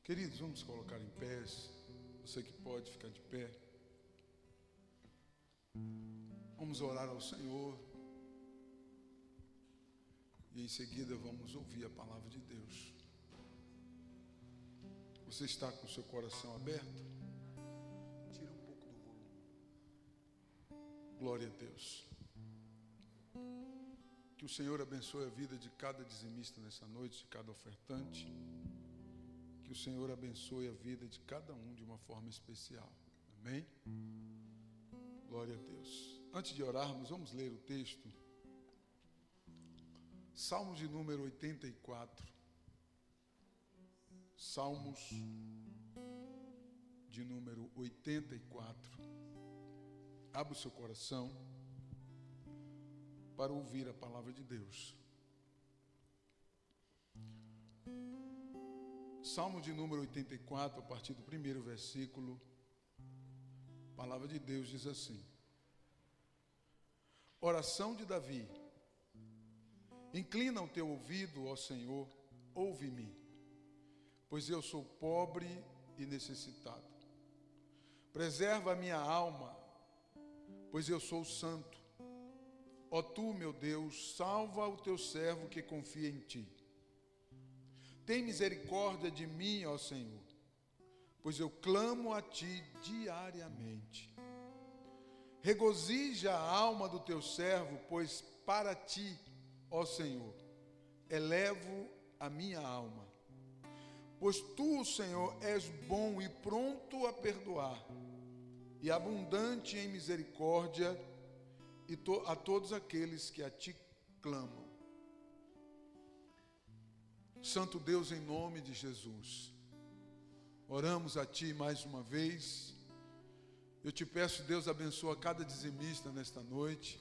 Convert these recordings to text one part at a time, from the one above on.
Queridos, vamos colocar em pé. Você que pode ficar de pé. Vamos orar ao Senhor. E em seguida vamos ouvir a palavra de Deus. Você está com o seu coração aberto? Tira um pouco do volume. Glória a Deus. Que o Senhor abençoe a vida de cada dizimista nessa noite, de cada ofertante. Que o Senhor abençoe a vida de cada um de uma forma especial. Amém? Glória a Deus. Antes de orarmos, vamos ler o texto. Salmos de número 84. Salmos de número 84. Abra o seu coração para ouvir a palavra de Deus. Salmo de número 84, a partir do primeiro versículo, a palavra de Deus diz assim: Oração de Davi. Inclina o teu ouvido, ó Senhor, ouve-me, pois eu sou pobre e necessitado. Preserva a minha alma, pois eu sou santo. Ó tu, meu Deus, salva o teu servo que confia em ti. Tem misericórdia de mim, ó Senhor, pois eu clamo a ti diariamente. Regozija a alma do teu servo, pois para ti, ó Senhor, elevo a minha alma. Pois tu, Senhor, és bom e pronto a perdoar, e abundante em misericórdia a todos aqueles que a ti clamam. Santo Deus, em nome de Jesus, oramos a ti mais uma vez. Eu te peço, Deus, abençoa cada dizimista nesta noite.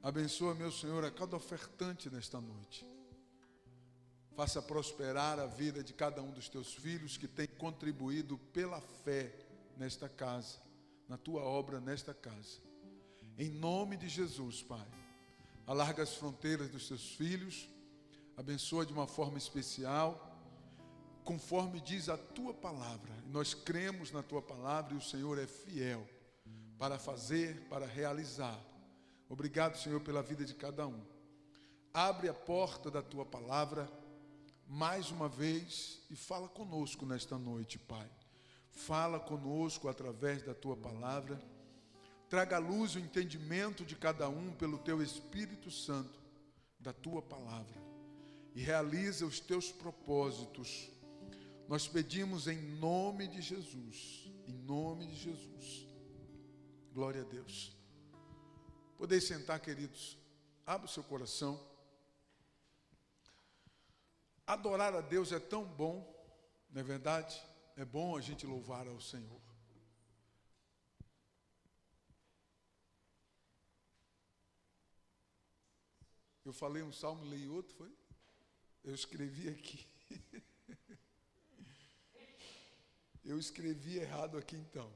Abençoa, meu Senhor, a cada ofertante nesta noite. Faça prosperar a vida de cada um dos teus filhos que tem contribuído pela fé nesta casa, na tua obra nesta casa. Em nome de Jesus, Pai, alarga as fronteiras dos teus filhos, abençoa de uma forma especial, conforme diz a tua palavra. Nós cremos na tua palavra e o Senhor é fiel para fazer, para realizar. Obrigado, Senhor, pela vida de cada um. Abre a porta da tua palavra mais uma vez e fala conosco nesta noite, Pai. Fala conosco através da tua palavra. Traga à luz o entendimento de cada um pelo teu Espírito Santo da tua palavra e realiza os teus propósitos. Nós pedimos em nome de Jesus, em nome de Jesus. Glória a Deus. Podeis sentar, queridos. Abra o seu coração. Adorar a Deus é tão bom, não é verdade? É bom a gente louvar ao Senhor. Eu falei um salmo e li outro, foi? Eu escrevi aqui. Eu escrevi errado aqui então,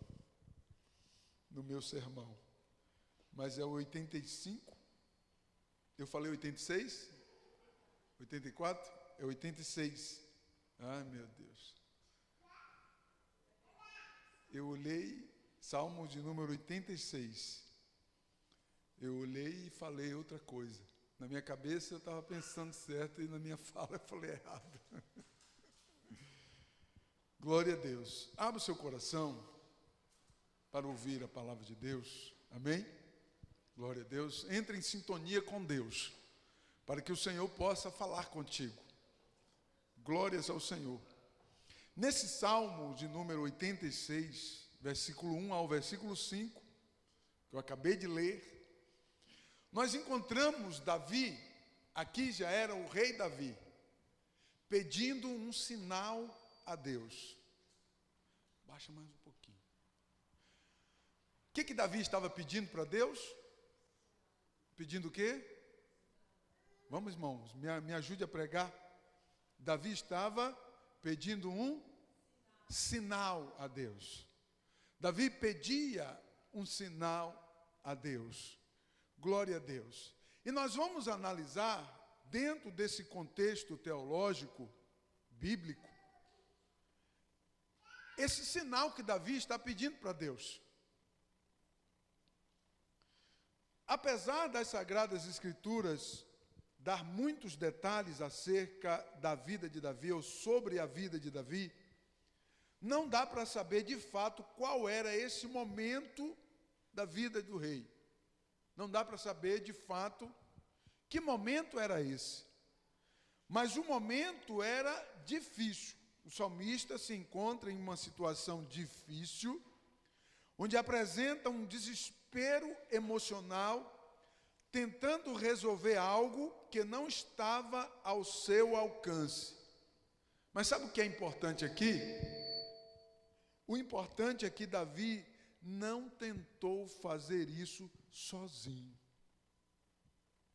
no meu sermão. Mas é o 85. Eu falei 86? 84? É 86. Ai, meu Deus. Eu olhei, Salmo de número 86. Eu olhei e falei outra coisa. Na minha cabeça eu estava pensando certo e na minha fala eu falei errado. Glória a Deus. Abra o seu coração para ouvir a palavra de Deus. Amém? Glória a Deus. Entre em sintonia com Deus, para que o Senhor possa falar contigo. Glórias ao Senhor. Nesse Salmo de número 86, versículo 1 ao versículo 5, que eu acabei de ler, nós encontramos Davi, aqui já era o rei Davi, pedindo um sinal a Deus. Baixa mais um pouquinho. O que Davi estava pedindo para Deus? Pedindo o quê? Vamos, irmãos, me ajude a pregar. Davi estava pedindo um sinal a Deus. Davi pedia um sinal a Deus. Glória a Deus. E nós vamos analisar, dentro desse contexto teológico, bíblico, esse sinal que Davi está pedindo para Deus. Apesar das Sagradas Escrituras dar muitos detalhes acerca da vida de Davi, ou sobre a vida de Davi, não dá para saber de fato qual era esse momento da vida do rei. Não dá para saber de fato que momento era esse. Mas o momento era difícil. O salmista se encontra em uma situação difícil, onde apresenta um desespero emocional, tentando resolver algo que não estava ao seu alcance. Mas sabe o que é importante aqui? O importante é que Davi não tentou fazer isso sozinho.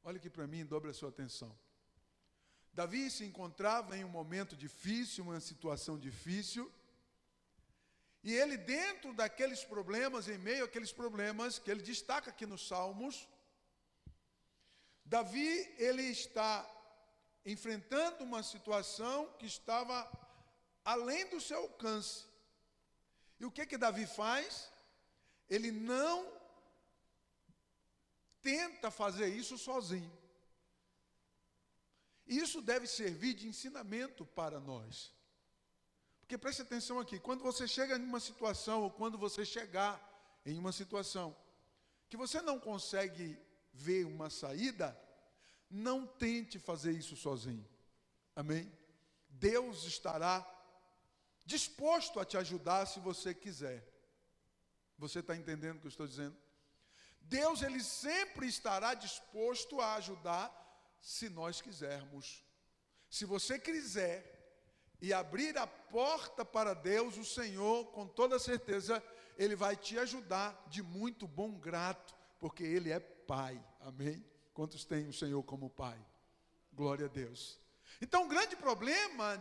Olha aqui para mim, dobre a sua atenção. Davi se encontrava em um momento difícil, uma situação difícil, e ele, dentro daqueles problemas, em meio àqueles problemas que ele destaca aqui nos Salmos, Davi, ele está enfrentando uma situação que estava além do seu alcance. E o que Davi faz? Ele não tenta fazer isso sozinho. E isso deve servir de ensinamento para nós. Porque preste atenção aqui, quando você chega em uma situação, ou quando você chegar em uma situação que você não consegue ver uma saída, não tente fazer isso sozinho. Amém? Deus estará disposto a te ajudar se você quiser. Você está entendendo o que eu estou dizendo? Deus, ele sempre estará disposto a ajudar se nós quisermos. Se você quiser e abrir a porta para Deus, o Senhor, com toda certeza, ele vai te ajudar de muito bom grado, porque ele é Pai. Amém? Quantos têm o Senhor como Pai? Glória a Deus. Então, o grande problema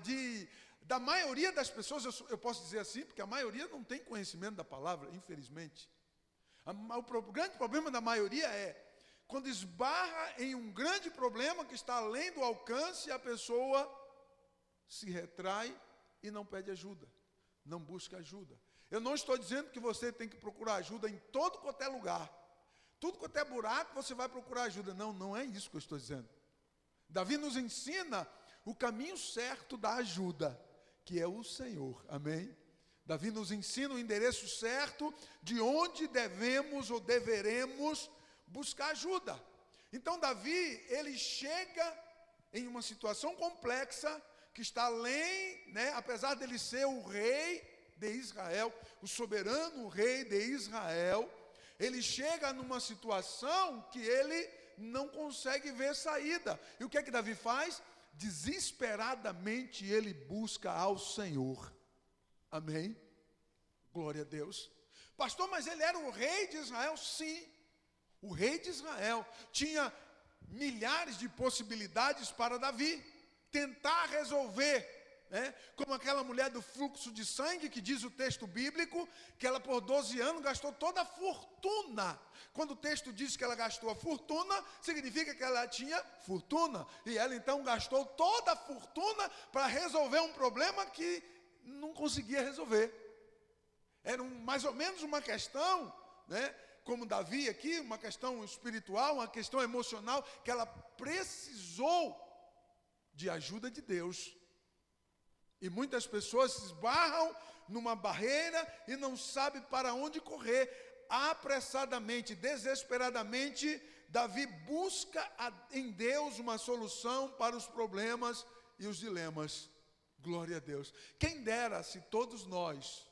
da maioria das pessoas, eu posso dizer assim, porque a maioria não tem conhecimento da palavra, infelizmente. O grande problema da maioria é quando esbarra em um grande problema que está além do alcance, a pessoa se retrai e não pede ajuda, não busca ajuda. Eu não estou dizendo que você tem que procurar ajuda em todo quanto é lugar. Tudo quanto é buraco, você vai procurar ajuda. Não, não é isso que eu estou dizendo. Davi nos ensina o caminho certo da ajuda, que é o Senhor. Amém? Davi nos ensina o endereço certo de onde devemos ou deveremos buscar ajuda. Então Davi, ele chega em uma situação complexa, que está além, apesar dele ser o rei de Israel, o soberano rei de Israel, ele chega numa situação que ele não consegue ver saída. E o que é que Davi faz? Desesperadamente ele busca ao Senhor. Amém? Glória a Deus. Pastor, mas ele era o rei de Israel? Sim. O rei de Israel tinha milhares de possibilidades para Davi tentar resolver, como aquela mulher do fluxo de sangue, que diz o texto bíblico, que ela por 12 anos gastou toda a fortuna. Quando o texto diz que ela gastou a fortuna, significa que ela tinha fortuna, e ela então gastou toda a fortuna para resolver um problema que não conseguia resolver. Era mais ou menos uma questão, como Davi aqui, uma questão espiritual, uma questão emocional, que ela precisou de ajuda de Deus. E muitas pessoas se esbarram numa barreira e não sabem para onde correr. Apressadamente, desesperadamente, Davi busca em Deus uma solução para os problemas e os dilemas. Glória a Deus. Quem dera se todos nós,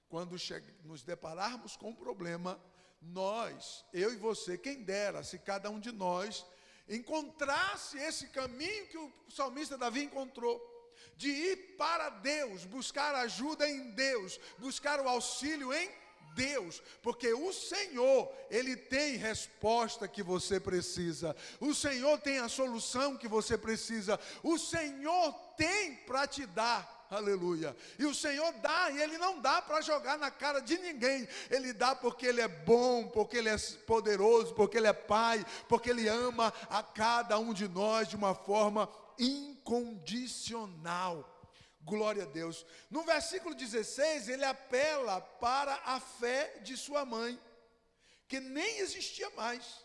quando nos depararmos com um problema, nós, eu e você, quem dera se cada um de nós encontrasse esse caminho que o salmista Davi encontrou, de ir para Deus, buscar ajuda em Deus, buscar o auxílio em Deus, porque o Senhor, Ele tem resposta que você precisa, o Senhor tem a solução que você precisa, o Senhor tem para te dar. Aleluia. E o Senhor dá, e Ele não dá para jogar na cara de ninguém. Ele dá porque Ele é bom, porque Ele é poderoso, porque Ele é Pai, porque Ele ama a cada um de nós de uma forma incondicional. Glória a Deus. No versículo 16, ele apela para a fé de sua mãe, que nem existia mais,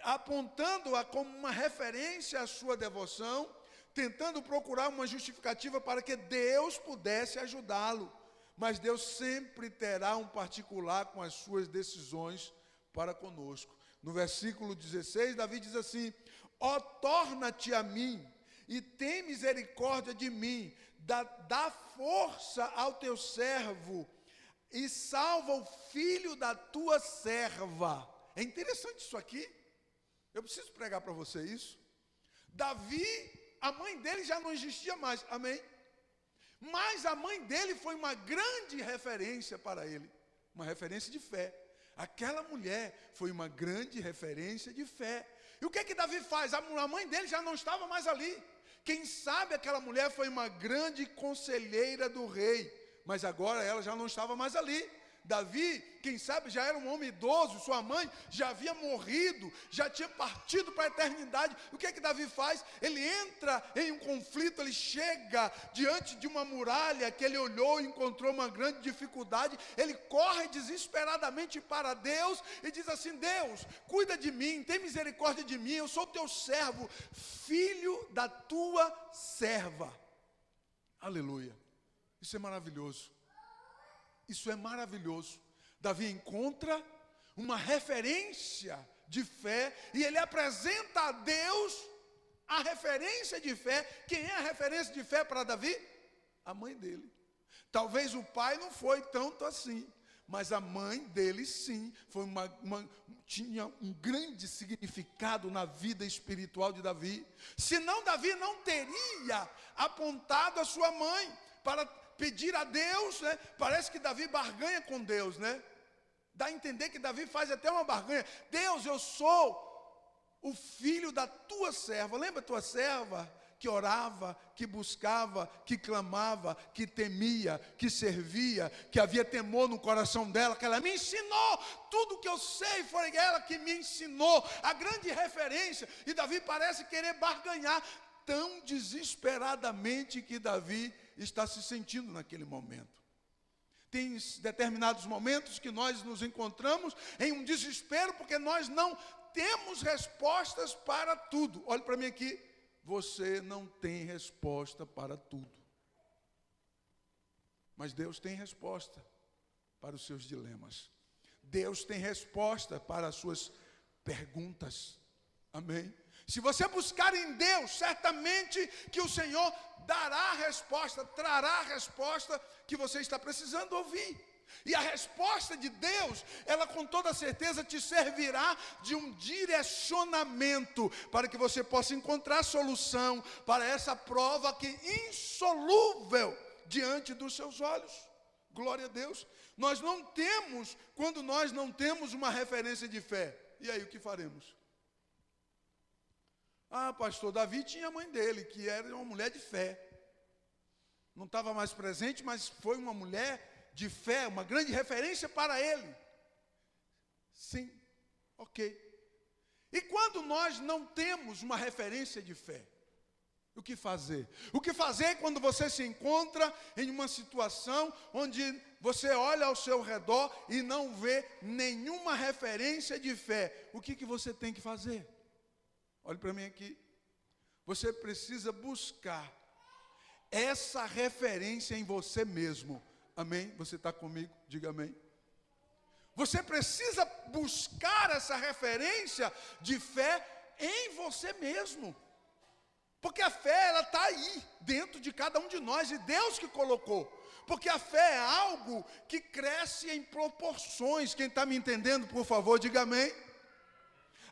apontando-a como uma referência à sua devoção, tentando procurar uma justificativa para que Deus pudesse ajudá-lo. Mas Deus sempre terá um particular com as suas decisões para conosco. No versículo 16, Davi diz assim: ó, torna-te a mim, e tem misericórdia de mim, dá força ao teu servo, e salva o filho da tua serva. É interessante isso aqui. Eu preciso pregar para você isso. Davi, a mãe dele já não existia mais, amém? Mas a mãe dele foi uma grande referência para ele, uma referência de fé. Aquela mulher foi uma grande referência de fé. E o que é que Davi faz? A mãe dele já não estava mais ali. Quem sabe aquela mulher foi uma grande conselheira do rei, mas agora ela já não estava mais ali. Davi, quem sabe, já era um homem idoso, sua mãe já havia morrido, já tinha partido para a eternidade. O que é que Davi faz? Ele entra em um conflito, ele chega diante de uma muralha que ele olhou e encontrou uma grande dificuldade. Ele corre desesperadamente para Deus e diz assim: Deus, cuida de mim, tem misericórdia de mim, eu sou teu servo, filho da tua serva. Aleluia. Isso é maravilhoso. Isso é maravilhoso. Davi encontra uma referência de fé e ele apresenta a Deus a referência de fé. Quem é a referência de fé para Davi? A mãe dele. Talvez o pai não foi tanto assim, mas a mãe dele sim, foi tinha um grande significado na vida espiritual de Davi. Senão Davi não teria apontado a sua mãe para pedir a Deus, né? Parece que Davi barganha com Deus, né? Dá a entender que Davi faz até uma barganha. Deus, eu sou o filho da tua serva. Lembra a tua serva que orava, que buscava, que clamava, que temia, que servia, que havia temor no coração dela, que ela me ensinou tudo que eu sei, foi ela que me ensinou, a grande referência. E Davi parece querer barganhar tão desesperadamente que Davi está se sentindo naquele momento. Tem determinados momentos que nós nos encontramos em um desespero porque nós não temos respostas para tudo. Olhe para mim aqui, você não tem resposta para tudo. Mas Deus tem resposta para os seus dilemas. Deus tem resposta para as suas perguntas. Amém? Se você buscar em Deus, certamente que o Senhor dará a resposta, trará a resposta que você está precisando ouvir. E a resposta de Deus, ela com toda certeza te servirá de um direcionamento para que você possa encontrar solução para essa prova que é insolúvel diante dos seus olhos. Glória a Deus. Quando nós não temos uma referência de fé, e aí o que faremos? Ah, pastor, Davi tinha a mãe dele, que era uma mulher de fé. Não estava mais presente, mas foi uma mulher de fé, uma grande referência para ele. Sim, ok. E quando nós não temos uma referência de fé, o que fazer? O que fazer quando você se encontra em uma situação onde você olha ao seu redor e não vê nenhuma referência de fé? O que você tem que fazer? Olhe para mim aqui. Você precisa buscar essa referência em você mesmo. Amém? Você está comigo? Diga amém. Você precisa buscar essa referência de fé em você mesmo. Porque a fé, ela está aí, dentro de cada um de nós, e Deus que colocou. Porque a fé é algo que cresce em proporções. Quem está me entendendo, por favor, diga amém.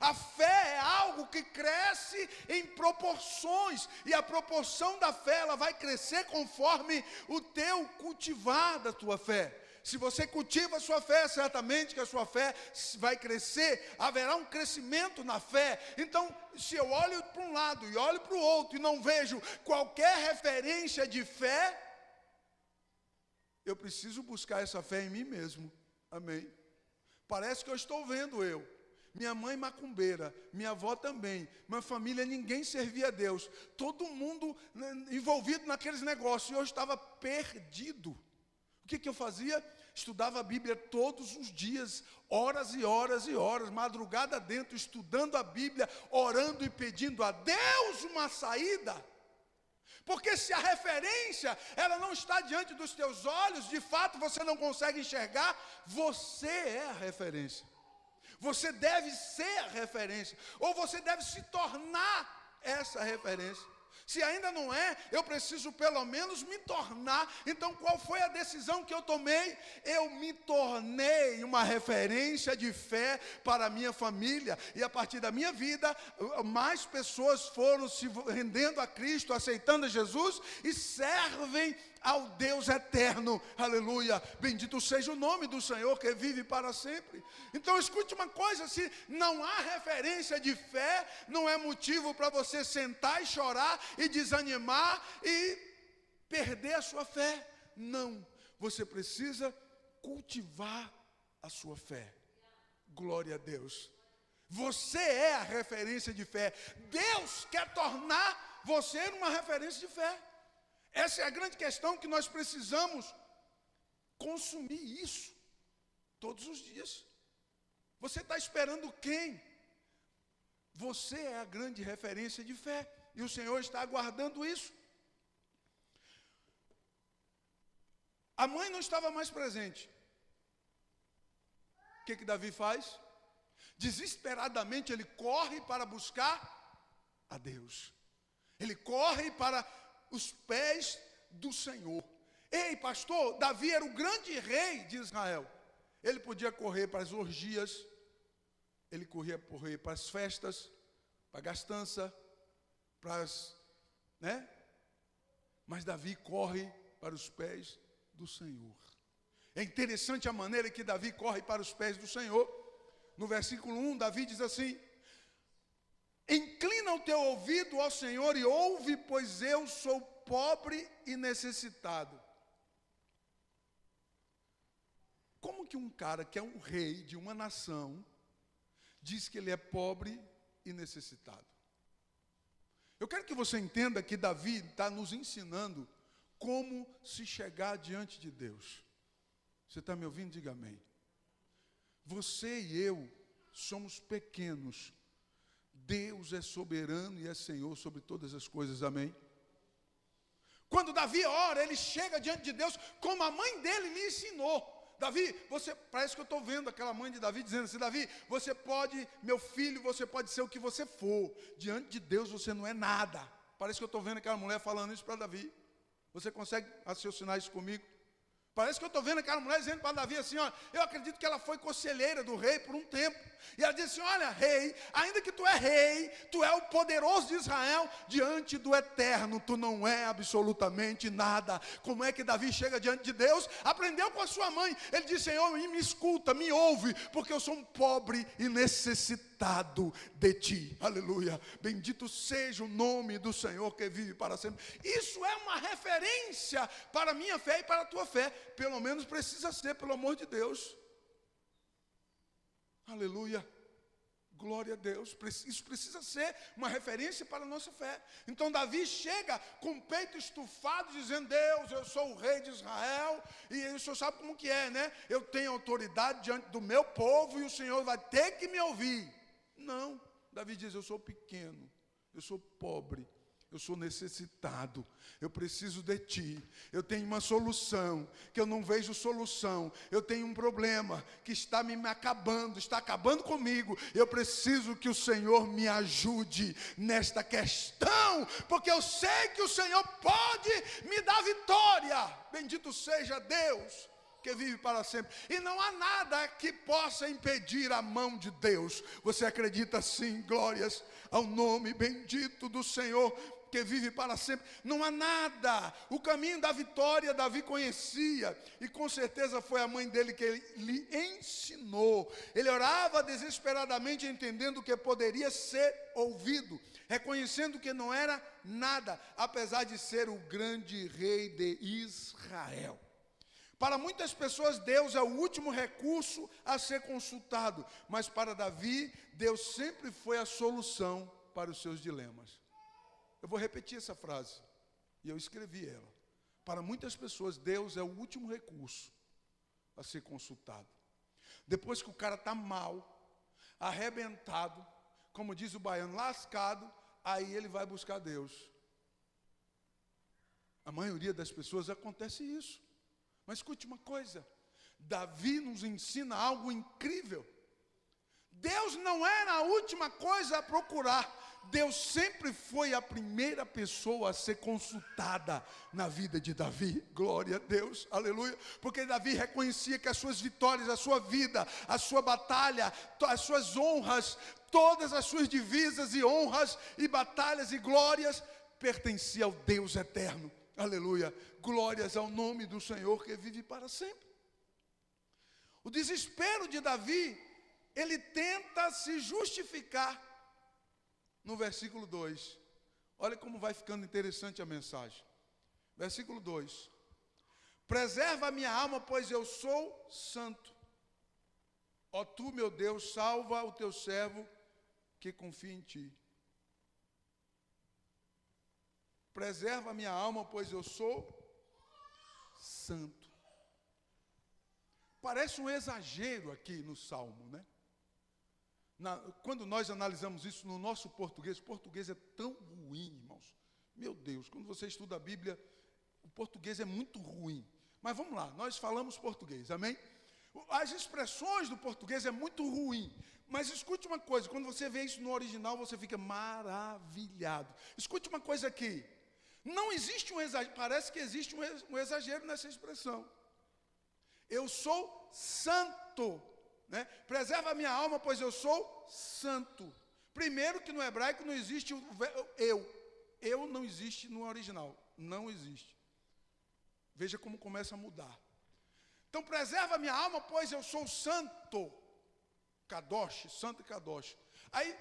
A fé é algo que cresce em proporções, e a proporção da fé, ela vai crescer conforme o teu cultivar da tua fé. Se você cultiva a sua fé, certamente que a sua fé vai crescer, haverá um crescimento na fé. Então, se eu olho para um lado e olho para o outro e não vejo qualquer referência de fé, eu preciso buscar essa fé em mim mesmo. Amém? Parece que eu estou vendo eu. minha mãe macumbeira, minha avó também, minha família, ninguém servia a Deus, todo mundo envolvido naqueles negócios, e eu estava perdido. O que eu fazia? Estudava a Bíblia todos os dias, horas e horas e horas, madrugada dentro, estudando a Bíblia, orando e pedindo a Deus uma saída. Porque se a referência, ela não está diante dos teus olhos, de fato você não consegue enxergar, você é a referência. Você deve ser a referência, ou você deve se tornar essa referência. Se ainda não é, eu preciso pelo menos me tornar. Então, qual foi a decisão que eu tomei? Eu me tornei uma referência de fé para a minha família. E a partir da minha vida, mais pessoas foram se rendendo a Cristo, aceitando a Jesus e servem ao Deus eterno, aleluia, bendito seja o nome do Senhor que vive para sempre. Então escute uma coisa, se não há referência de fé, não é motivo para você sentar e chorar e desanimar e perder a sua fé, não, você precisa cultivar a sua fé, glória a Deus, você é a referência de fé, Deus quer tornar você uma referência de fé. Essa é a grande questão, que nós precisamos consumir isso todos os dias. Você está esperando quem? Você é a grande referência de fé, e o Senhor está aguardando isso. A mãe não estava mais presente. O que Davi faz? Desesperadamente ele corre para buscar a Deus. Ele corre para os pés do Senhor. Ei, pastor, Davi era o grande rei de Israel. Ele podia correr para as orgias, ele corria para as festas, para a gastança, para as, mas Davi corre para os pés do Senhor. É interessante a maneira que Davi corre para os pés do Senhor. No versículo 1, Davi diz assim: inclina o teu ouvido ao Senhor e ouve, pois eu sou pobre e necessitado. Como que um cara que é um rei de uma nação diz que ele é pobre e necessitado? Eu quero que você entenda que Davi está nos ensinando como se chegar diante de Deus. Você está me ouvindo? Diga amém. Você e eu somos pequenos. Deus é soberano e é Senhor sobre todas as coisas, amém? Quando Davi ora, ele chega diante de Deus como a mãe dele lhe ensinou. Davi, parece que eu estou vendo aquela mãe de Davi dizendo assim: Davi, você pode, meu filho, você pode ser o que você for, diante de Deus você não é nada. Parece que eu estou vendo aquela mulher falando isso para Davi. Você consegue raciocinar isso comigo? Parece que eu estou vendo aquela mulher dizendo para Davi assim: ó, eu acredito que ela foi conselheira do rei por um tempo. E ela disse assim: olha, rei, ainda que tu é rei, tu é o poderoso de Israel, diante do eterno tu não é absolutamente nada. Como é que Davi chega diante de Deus? Aprendeu com a sua mãe. Ele disse: Senhor, me escuta, me ouve, porque eu sou um pobre e necessitado de ti. Aleluia, bendito seja o nome do Senhor que vive para sempre. Isso é uma referência para a minha fé e para a tua fé. Pelo menos precisa ser, pelo amor de Deus. Aleluia, glória a Deus. Isso precisa ser uma referência para a nossa fé. Então Davi chega com o peito estufado, dizendo: Deus, eu sou o rei de Israel, e o Senhor sabe como que é, né? Eu tenho autoridade diante do meu povo, e o Senhor vai ter que me ouvir. Não, Davi diz: eu sou pequeno, eu sou pobre, eu sou necessitado, eu preciso de ti, eu tenho uma solução, que eu não vejo solução, eu tenho um problema que está me acabando, está acabando comigo, eu preciso que o Senhor me ajude nesta questão, porque eu sei que o Senhor pode me dar vitória. Bendito seja Deus que vive para sempre, e não há nada que possa impedir a mão de Deus. Você acredita sim? Glórias ao nome bendito do Senhor que vive para sempre. Não há nada. O caminho da vitória Davi conhecia, e com certeza foi a mãe dele que lhe ensinou. Ele orava desesperadamente, entendendo que poderia ser ouvido, reconhecendo que não era nada, apesar de ser o grande rei de Israel. Para muitas pessoas, Deus é o último recurso a ser consultado. Mas para Davi, Deus sempre foi a solução para os seus dilemas. Eu vou repetir essa frase. E eu escrevi ela. Para muitas pessoas, Deus é o último recurso a ser consultado. Depois que o cara está mal, arrebentado, como diz o baiano, lascado, aí ele vai buscar Deus. A maioria das pessoas acontece isso. Mas escute uma coisa, Davi nos ensina algo incrível. Deus não era a última coisa a procurar. Deus sempre foi a primeira pessoa a ser consultada na vida de Davi. Glória a Deus, aleluia. Porque Davi reconhecia que as suas vitórias, a sua vida, a sua batalha, as suas honras, todas as suas divisas e honras e batalhas e glórias pertenciam ao Deus eterno. Aleluia, glórias ao nome do Senhor que vive para sempre. O desespero de Davi, ele tenta se justificar no versículo 2. Olha como vai ficando interessante a mensagem. Versículo 2. Preserva a minha alma, pois eu sou santo. Ó tu, meu Deus, salva o teu servo que confia em ti. Preserva a minha alma, pois eu sou santo. Parece um exagero aqui no Salmo, né? Quando nós analisamos isso no nosso português, o português é tão ruim, irmãos. Meu Deus, quando você estuda a Bíblia, o português é muito ruim. Mas vamos lá, nós falamos português, amém? As expressões do português é muito ruim. Mas escute uma coisa, quando você vê isso no original, você fica maravilhado. Escute uma coisa aqui. Não existe um exagero, parece que existe um exagero nessa expressão. Eu sou santo, né? Preserva a minha alma, pois eu sou santo. Primeiro que no hebraico não existe o eu. Eu não existe no original, não existe. Veja como começa a mudar. Então preserva a minha alma, pois eu sou santo. Kadosh, santo e Kadosh. Aí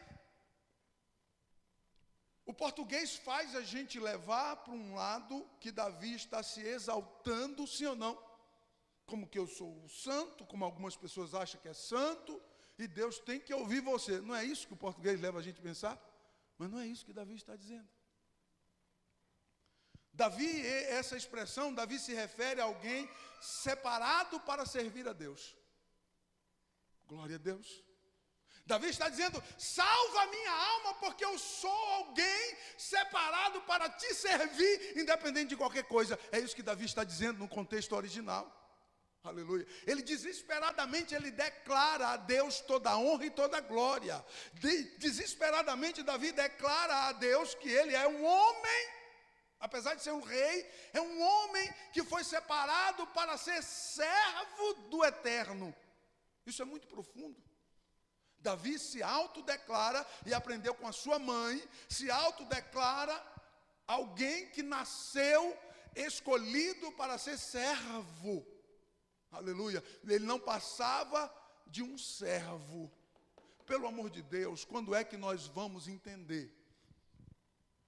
o português faz a gente levar para um lado que Davi está se exaltando, sim ou não? Como que eu sou santo, como algumas pessoas acham que é santo, e Deus tem que ouvir você. Não é isso que o português leva a gente a pensar? Mas não é isso que Davi está dizendo. Davi, essa expressão, Davi se refere a alguém separado para servir a Deus. Glória a Deus. Davi está dizendo, salva a minha alma, porque eu sou alguém separado para te servir, independente de qualquer coisa. É isso que Davi está dizendo no contexto original. Aleluia. Ele desesperadamente, ele declara a Deus toda a honra e toda a glória. Desesperadamente, Davi declara a Deus que ele é um homem, apesar de ser um rei, é um homem que foi separado para ser servo do Eterno. Isso é muito profundo. Davi se autodeclara, e aprendeu com a sua mãe, se autodeclara alguém que nasceu escolhido para ser servo. Aleluia. Ele não passava de um servo. Pelo amor de Deus, quando é que nós vamos entender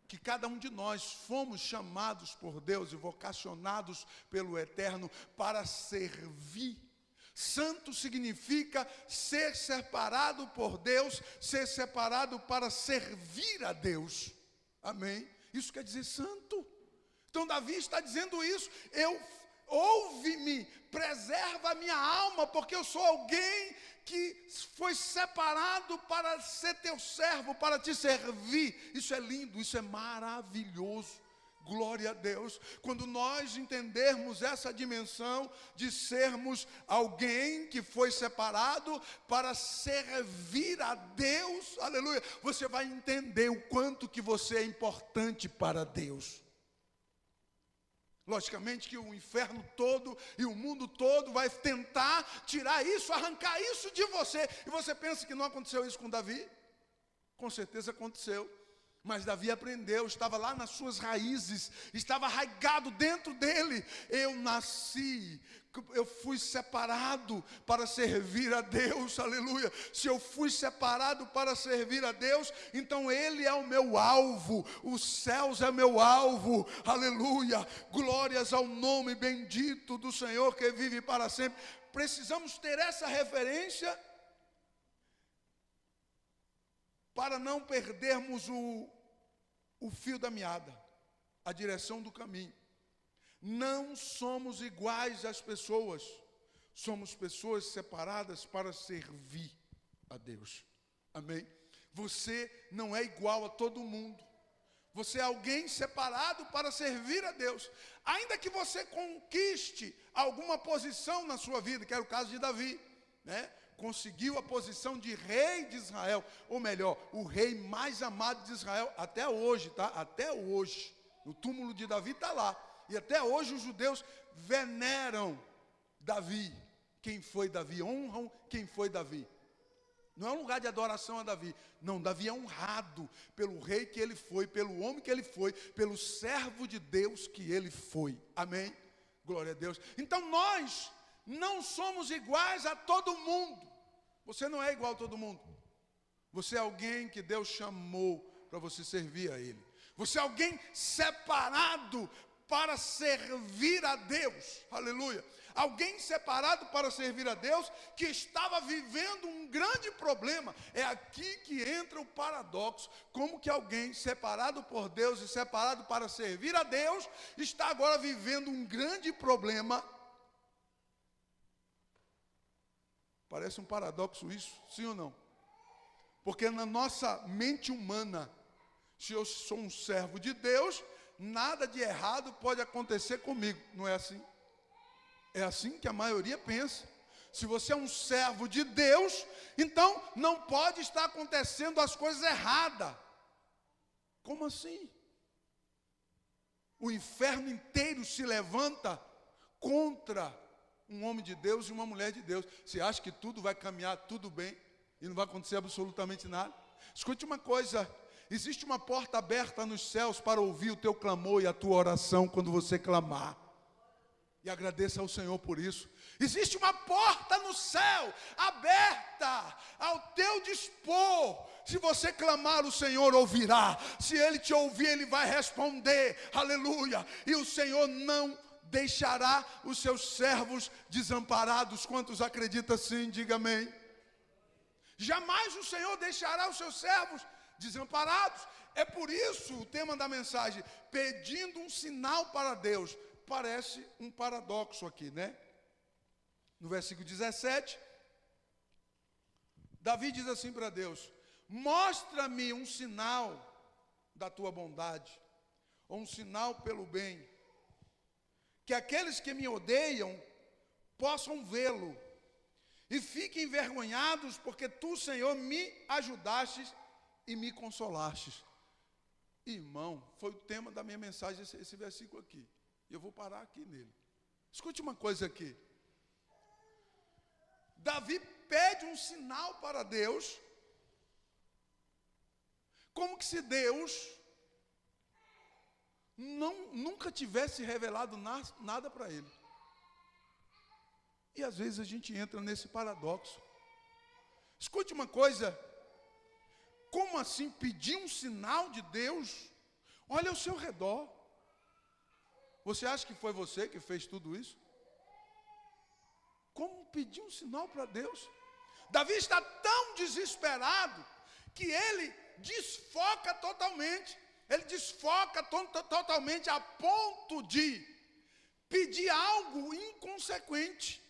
que cada um de nós fomos chamados por Deus e vocacionados pelo Eterno para servir? Santo significa ser separado por Deus, ser separado para servir a Deus. Amém? Isso quer dizer santo. Então Davi está dizendo isso. Ouve-me, preserva a minha alma, porque eu sou alguém que foi separado para ser teu servo, para te servir. Isso é lindo, isso é maravilhoso. Glória a Deus. Quando nós entendermos essa dimensão de sermos alguém que foi separado para servir a Deus, aleluia, você vai entender o quanto que você é importante para Deus. Logicamente que o inferno todo e o mundo todo vai tentar tirar isso, arrancar isso de você. E você pensa que não aconteceu isso com Davi? Com certeza aconteceu. Mas Davi aprendeu, estava lá nas suas raízes, estava arraigado dentro dele. Eu nasci, eu fui separado para servir a Deus, aleluia. Se eu fui separado para servir a Deus, então Ele é o meu alvo, os céus é meu alvo, aleluia. Glórias ao nome bendito do Senhor que vive para sempre. Precisamos ter essa referência para não perdermos o fio da meada, a direção do caminho. Não somos iguais às pessoas, somos pessoas separadas para servir a Deus. Amém? Você não é igual a todo mundo. Você é alguém separado para servir a Deus. Ainda que você conquiste alguma posição na sua vida, que era o caso de Davi, né? Conseguiu a posição de rei de Israel, ou melhor, o rei mais amado de Israel, até hoje, tá? Até hoje, o túmulo de Davi está lá, e até hoje os judeus veneram Davi. Quem foi Davi? Honram quem foi Davi. Não é um lugar de adoração a Davi, não, Davi é honrado pelo rei que ele foi, pelo homem que ele foi, pelo servo de Deus que ele foi, amém? Glória a Deus. Então nós não somos iguais a todo mundo. Você não é igual a todo mundo. Você é alguém que Deus chamou para você servir a Ele. Você é alguém separado para servir a Deus. Aleluia. Alguém separado para servir a Deus que estava vivendo um grande problema. É aqui que entra o paradoxo. Como que alguém separado por Deus e separado para servir a Deus está agora vivendo um grande problema. Parece um paradoxo isso, sim ou não? Porque na nossa mente humana, se eu sou um servo de Deus, nada de errado pode acontecer comigo. Não é assim? É assim que a maioria pensa. Se você é um servo de Deus, então não pode estar acontecendo as coisas erradas. Como assim? O inferno inteiro se levanta contra um homem de Deus e uma mulher de Deus. Você acha que tudo vai caminhar tudo bem e não vai acontecer absolutamente nada? Escute uma coisa, existe uma porta aberta nos céus para ouvir o teu clamor e a tua oração quando você clamar. E agradeça ao Senhor por isso. Existe uma porta no céu aberta ao teu dispor. Se você clamar, o Senhor ouvirá. Se Ele te ouvir, Ele vai responder. Aleluia. E o Senhor não deixará os seus servos desamparados. Quantos acreditam assim? Diga amém. Jamais o Senhor deixará os seus servos desamparados. É por isso o tema da mensagem, pedindo um sinal para Deus. Parece um paradoxo aqui, né? No versículo 17, Davi diz assim para Deus: mostra-me um sinal da tua bondade, ou um sinal pelo bem, que aqueles que me odeiam possam vê-lo e fiquem envergonhados, porque tu, Senhor, me ajudastes e me consolastes. Irmão, foi o tema da minha mensagem, esse versículo aqui. E eu vou parar aqui nele. Escute uma coisa aqui. Davi pede um sinal para Deus, como que se Deus nunca tivesse revelado nada para ele. E às vezes a gente entra nesse paradoxo. Escute uma coisa, como assim pedir um sinal de Deus? Olha ao seu redor. Você acha que foi você que fez tudo isso? Como pedir um sinal para Deus? Davi está tão desesperado que ele desfoca totalmente. Ele desfoca totalmente a ponto de pedir algo inconsequente.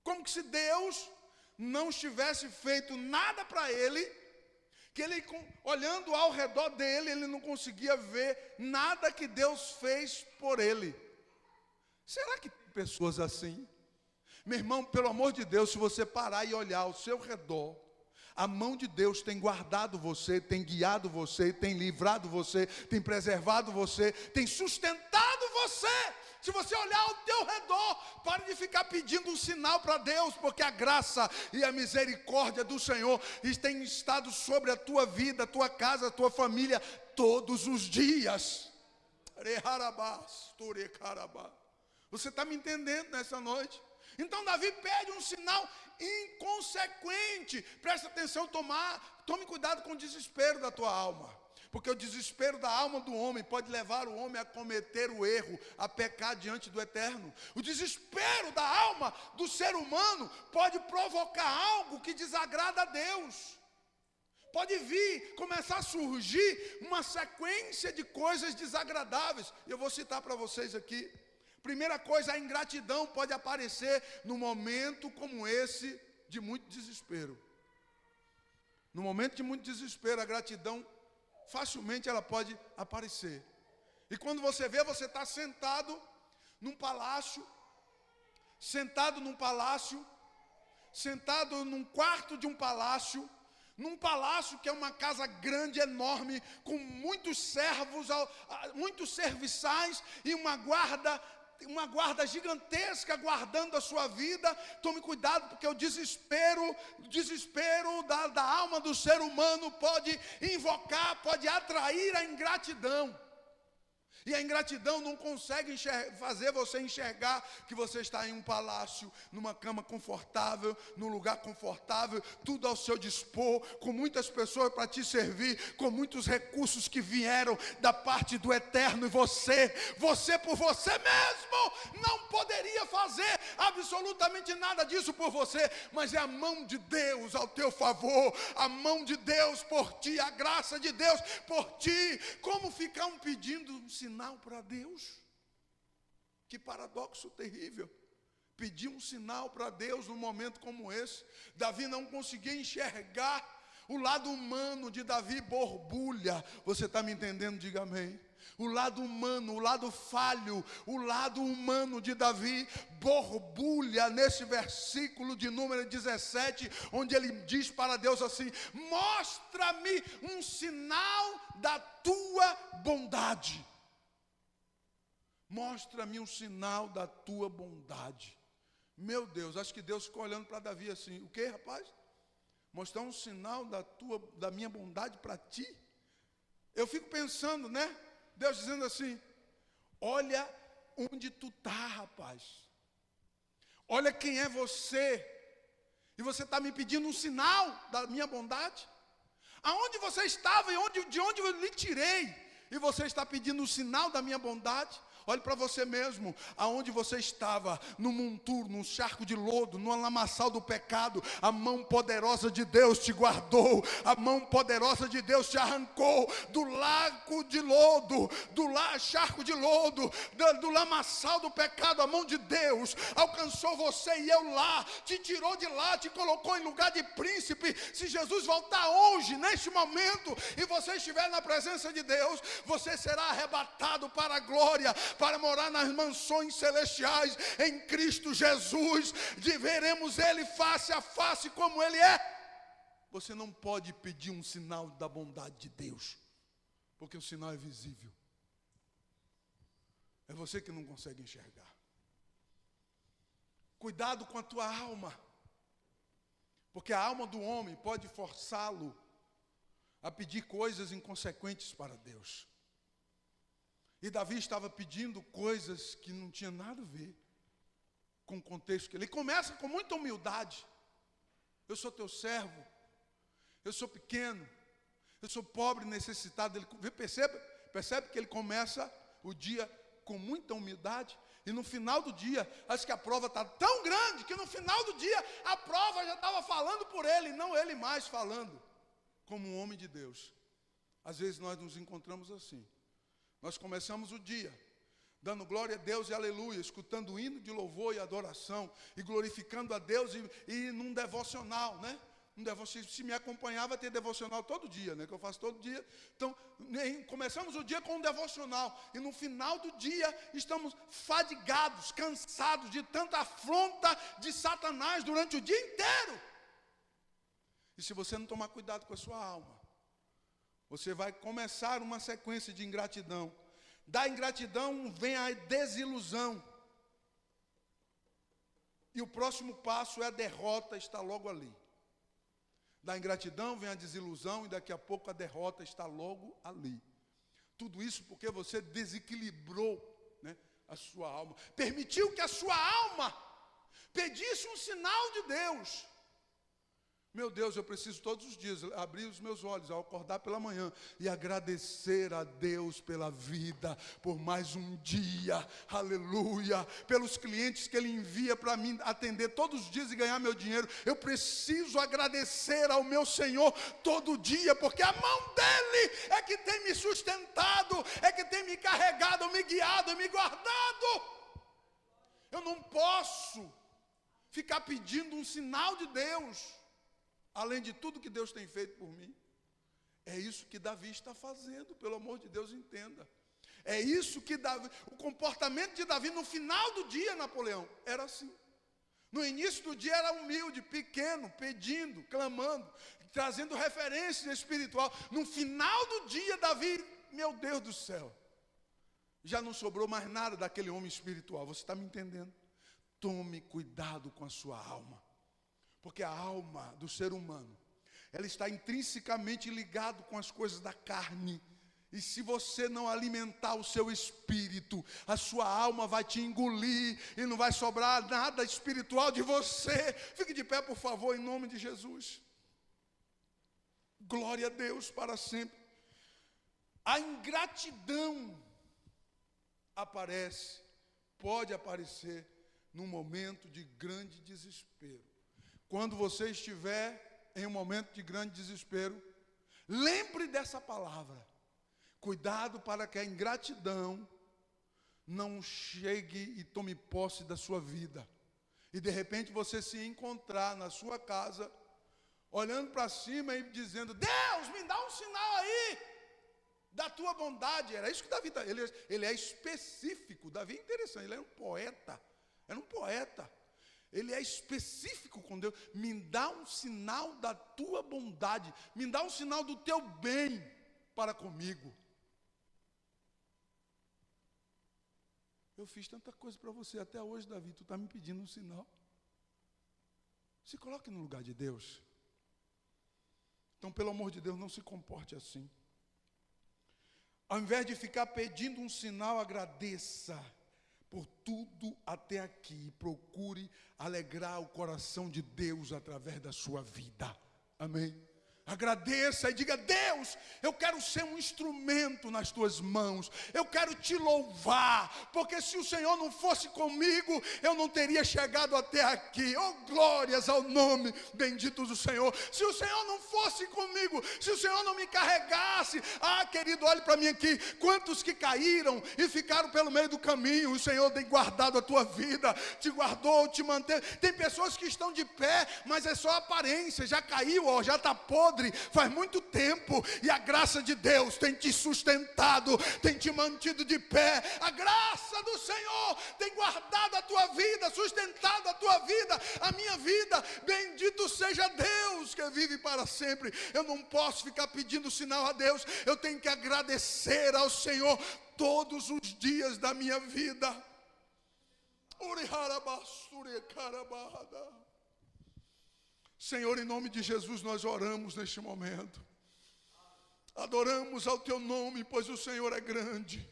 Como que se Deus não tivesse feito nada para ele, que ele, olhando ao redor dele, ele não conseguia ver nada que Deus fez por ele. Será que tem pessoas assim? Meu irmão, pelo amor de Deus, se você parar e olhar ao seu redor, a mão de Deus tem guardado você, tem guiado você, tem livrado você, tem preservado você, tem sustentado você. Se você olhar ao teu redor, pare de ficar pedindo um sinal para Deus, porque a graça e a misericórdia do Senhor têm estado sobre a tua vida, a tua casa, a tua família, todos os dias. Você está me entendendo nessa noite? Então Davi pede um sinal inconsequente. Presta atenção, tome cuidado com o desespero da tua alma. Porque o desespero da alma do homem pode levar o homem a cometer o erro, a pecar diante do Eterno. O desespero da alma do ser humano pode provocar algo que desagrada a Deus. Pode começar a surgir uma sequência de coisas desagradáveis. Eu vou citar para vocês aqui. Primeira coisa, a ingratidão pode aparecer num momento como esse de muito desespero. No momento de muito desespero, a gratidão facilmente ela pode aparecer. E quando você vê, você está sentado num palácio, sentado num quarto de um palácio, num palácio que é uma casa grande, enorme, com muitos servos, muitos serviçais e uma guarda gigantesca guardando a sua vida. Tome cuidado, porque o desespero da alma do ser humano pode invocar, pode atrair a ingratidão. E a ingratidão não consegue fazer você enxergar que você está em um palácio, numa cama confortável, num lugar confortável, tudo ao seu dispor, com muitas pessoas para te servir, com muitos recursos que vieram da parte do Eterno. E você por você mesmo, não poderia fazer absolutamente nada disso por você, mas é a mão de Deus ao teu favor, a mão de Deus por ti, a graça de Deus por ti. Como ficar pedindo um sinal para Deus? Que paradoxo terrível. Pedir um sinal para Deus num momento como esse. Davi não conseguia enxergar. O lado humano de Davi borbulha. Você está me entendendo? Diga amém. O lado humano, o lado falho, o lado humano de Davi borbulha nesse versículo de número 17, onde ele diz para Deus assim: mostra-me um sinal da tua bondade. Mostra-me um sinal da tua bondade. Meu Deus, acho que Deus ficou olhando para Davi assim: o que, rapaz? Mostrar um sinal da minha bondade para ti? Eu fico pensando, né? Deus dizendo assim: olha onde tu está, rapaz. Olha quem é você. E você está me pedindo um sinal da minha bondade? Aonde você estava e de onde eu lhe tirei? E você está pedindo um sinal da minha bondade? Olhe para você mesmo, aonde você estava, no monturo, num charco de lodo, no lamaçal do pecado, a mão poderosa de Deus te guardou, a mão poderosa de Deus te arrancou do lago de lodo, charco de lodo, do lamaçal do pecado. A mão de Deus alcançou você e eu lá, te tirou de lá, te colocou em lugar de príncipe. Se Jesus voltar hoje, neste momento, e você estiver na presença de Deus, você será arrebatado para a glória, para morar nas mansões celestiais em Cristo Jesus. Veremos Ele face a face como Ele é. Você não pode pedir um sinal da bondade de Deus, porque o sinal é visível. É você que não consegue enxergar. Cuidado com a tua alma, porque a alma do homem pode forçá-lo a pedir coisas inconsequentes para Deus. E Davi estava pedindo coisas que não tinham nada a ver com o contexto que ele começa com muita humildade. Eu sou teu servo, eu sou pequeno, eu sou pobre e necessitado. Ele percebe que ele começa o dia com muita humildade. E no final do dia, acho que a prova está tão grande que no final do dia a prova já estava falando por ele, não ele mais falando como um homem de Deus. Às vezes nós nos encontramos assim. Nós começamos o dia dando glória a Deus e aleluia, escutando o hino de louvor e adoração e glorificando a Deus e num devocional, né? Se me acompanhar, vai ter devocional todo dia, né? Que eu faço todo dia. Então, começamos o dia com um devocional e no final do dia estamos fadigados, cansados de tanta afronta de Satanás durante o dia inteiro. E se você não tomar cuidado com a sua alma, você vai começar uma sequência de ingratidão, Da ingratidão vem a desilusão. E o próximo passo é a derrota, está logo ali. Da ingratidão vem a desilusão e daqui a pouco a derrota está logo ali. Tudo isso porque você desequilibrou, né, a sua alma. Permitiu que a sua alma pedisse um sinal de Deus. Meu Deus, eu preciso todos os dias abrir os meus olhos ao acordar pela manhã e agradecer a Deus pela vida, por mais um dia, aleluia, pelos clientes que Ele envia para mim atender todos os dias e ganhar meu dinheiro. Eu preciso agradecer ao meu Senhor todo dia, porque a mão dEle é que tem me sustentado, é que tem me carregado, me guiado, me guardado. Eu não posso ficar pedindo um sinal de Deus, além de tudo que Deus tem feito por mim. É isso que Davi está fazendo, pelo amor de Deus, entenda. É isso que Davi, o comportamento de Davi no final do dia, Napoleão, era assim. No início do dia era humilde, pequeno, pedindo, clamando, trazendo referência espiritual. No final do dia, Davi, meu Deus do céu, já não sobrou mais nada daquele homem espiritual. Você está me entendendo? Tome cuidado com a sua alma. Porque a alma do ser humano, ela está intrinsecamente ligada com as coisas da carne. E se você não alimentar o seu espírito, a sua alma vai te engolir e não vai sobrar nada espiritual de você. Fique de pé, por favor, em nome de Jesus. Glória a Deus para sempre. A ingratidão aparece, pode aparecer num momento de grande desespero. Quando você estiver em um momento de grande desespero, lembre dessa palavra. Cuidado para que a ingratidão não chegue e tome posse da sua vida. E de repente você se encontrar na sua casa, olhando para cima e dizendo: Deus, me dá um sinal aí da tua bondade. Era isso que Davi está. Ele é específico. Davi é interessante, ele era um poeta. Era um poeta. Ele é específico com Deus. Me dá um sinal da tua bondade. Me dá um sinal do teu bem para comigo. Eu fiz tanta coisa para você até hoje, Davi. Tu está me pedindo um sinal. Se coloque no lugar de Deus. Então, pelo amor de Deus, não se comporte assim. Ao invés de ficar pedindo um sinal, agradeça por tudo até aqui. Procure alegrar o coração de Deus através da sua vida. Amém? Agradeça e diga: Deus, eu quero ser um instrumento nas tuas mãos. Eu quero te louvar, porque se o Senhor não fosse comigo, eu não teria chegado até aqui. Oh, glórias ao nome bendito do Senhor. Se o Senhor não fosse comigo, se o Senhor não me carregasse, querido, olhe para mim aqui. Quantos que caíram e ficaram pelo meio do caminho, o Senhor tem guardado a tua vida, te guardou, te manteve. Tem pessoas que estão de pé, mas é só aparência, já caiu, já está podre faz muito tempo, e a graça de Deus tem te sustentado, tem te mantido de pé. A graça do Senhor tem guardado a tua vida, sustentado a tua vida, a minha vida. Bendito seja Deus que vive para sempre. Eu não posso ficar pedindo sinal a Deus, eu tenho que agradecer ao Senhor todos os dias da minha vida. Senhor, em nome de Jesus, nós oramos neste momento. Adoramos ao teu nome, pois o Senhor é grande.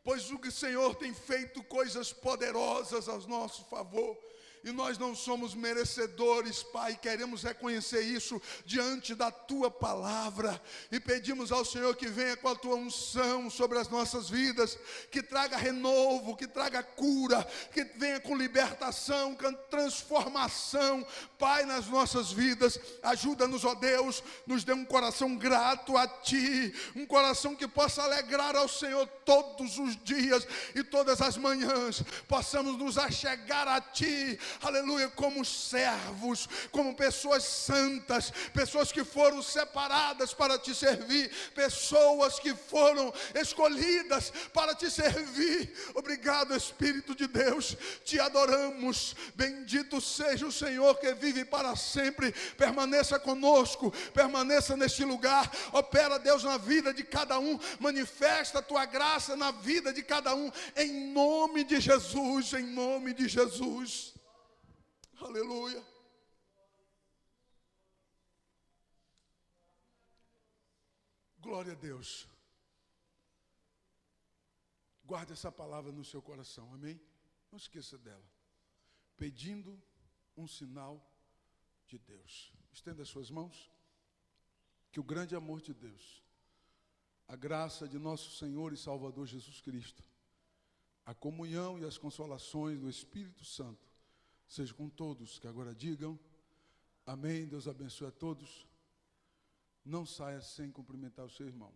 Pois o Senhor tem feito coisas poderosas ao nosso favor. E nós não somos merecedores, Pai, queremos reconhecer isso diante da Tua palavra. E pedimos ao Senhor que venha com a Tua unção sobre as nossas vidas, que traga renovo, que traga cura, que venha com libertação, com transformação, Pai, nas nossas vidas. Ajuda-nos, ó Deus, nos dê um coração grato a Ti, um coração que possa alegrar ao Senhor todos os dias e todas as manhãs, possamos nos achegar a Ti, aleluia, como servos, como pessoas santas, pessoas que foram separadas para te servir, pessoas que foram escolhidas para te servir. Obrigado, Espírito de Deus, te adoramos. Bendito seja o Senhor que vive para sempre. Permaneça conosco, permaneça neste lugar. Opera, Deus, na vida de cada um. Manifesta a tua graça na vida de cada um, em nome de Jesus, em nome de Jesus. Aleluia. Glória a Deus. Guarde essa palavra no seu coração, amém? Não esqueça dela. Pedindo um sinal de Deus. Estenda as suas mãos. Que o grande amor de Deus, a graça de nosso Senhor e Salvador Jesus Cristo, a comunhão e as consolações do Espírito Santo, seja com todos que agora digam amém. Deus abençoe a todos. Não saia sem cumprimentar o seu irmão.